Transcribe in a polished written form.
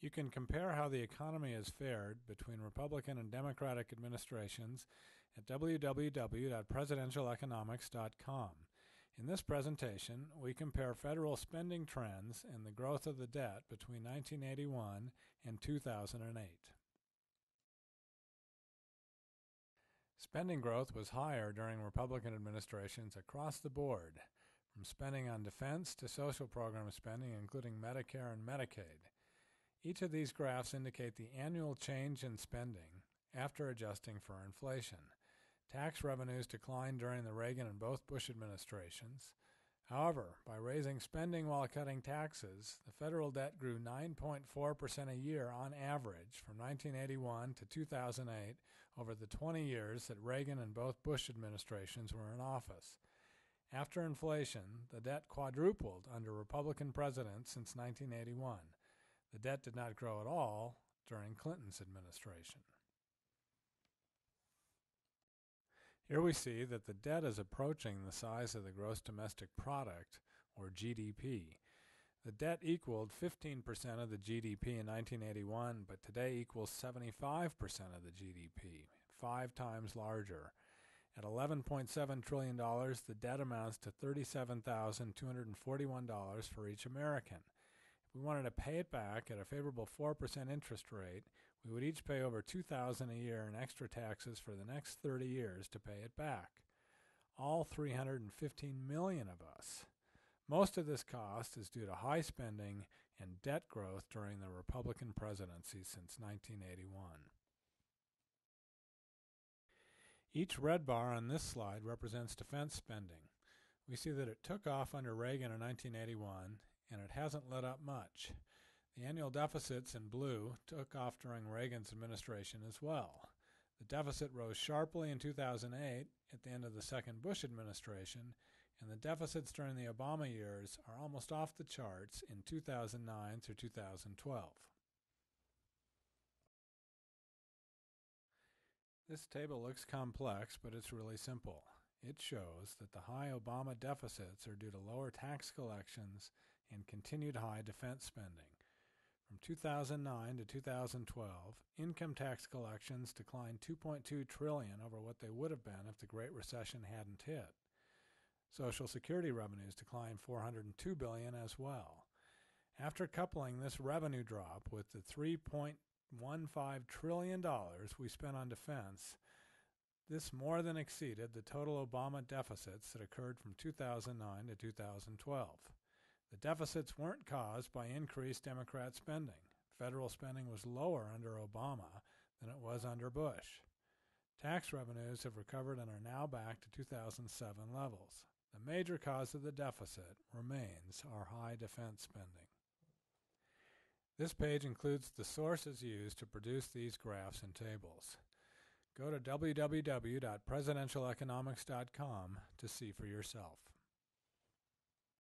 You can compare how the economy has fared between Republican and Democratic administrations at www.presidentialeconomics.com. In this presentation, we compare federal spending trends and the growth of the debt between 1981 and 2008. Spending growth was higher during Republican administrations across the board, from spending on defense to social program spending, including Medicare and Medicaid. Each of these graphs indicate the annual change in spending after adjusting for inflation. Tax revenues declined during the Reagan and both Bush administrations. However, by raising spending while cutting taxes, the federal debt grew 9.4% a year on average from 1981 to 2008 over the 20 years that Reagan and both Bush administrations were in office. After inflation, the debt quadrupled under Republican presidents since 1981. The debt did not grow at all during Clinton's administration. Here we see that the debt is approaching the size of the gross domestic product, or GDP. The debt equaled 15% of the GDP in 1981, but today equals 75% of the GDP, 5 times larger. At $11.7 trillion, the debt amounts to $37,241 for each American. If we wanted to pay it back at a favorable 4% interest rate, we would each pay over $2,000 a year in extra taxes for the next 30 years to pay it back. All 315 million of us. Most of this cost is due to high spending and debt growth during the Republican presidency since 1981. Each red bar on this slide represents defense spending. We see that it took off under Reagan in 1981, and it hasn't let up much. The annual deficits in blue took off during Reagan's administration as well. The deficit rose sharply in 2008 at the end of the second Bush administration, and the deficits during the Obama years are almost off the charts in 2009 through 2012. This table looks complex, but it's really simple. It shows that the high Obama deficits are due to lower tax collections and continued high defense spending. From 2009 to 2012, income tax collections declined $2.2 trillion over what they would have been if the Great Recession hadn't hit. Social Security revenues declined $402 billion as well. After coupling this revenue drop with the $3.15 trillion we spent on defense, this more than exceeded the total Obama deficits that occurred from 2009 to 2012. The deficits weren't caused by increased Democrat spending. Federal spending was lower under Obama than it was under Bush. Tax revenues have recovered and are now back to 2007 levels. The major cause of the deficit remains our high defense spending. This page includes the sources used to produce these graphs and tables. Go to www.presidentialeconomics.com to see for yourself.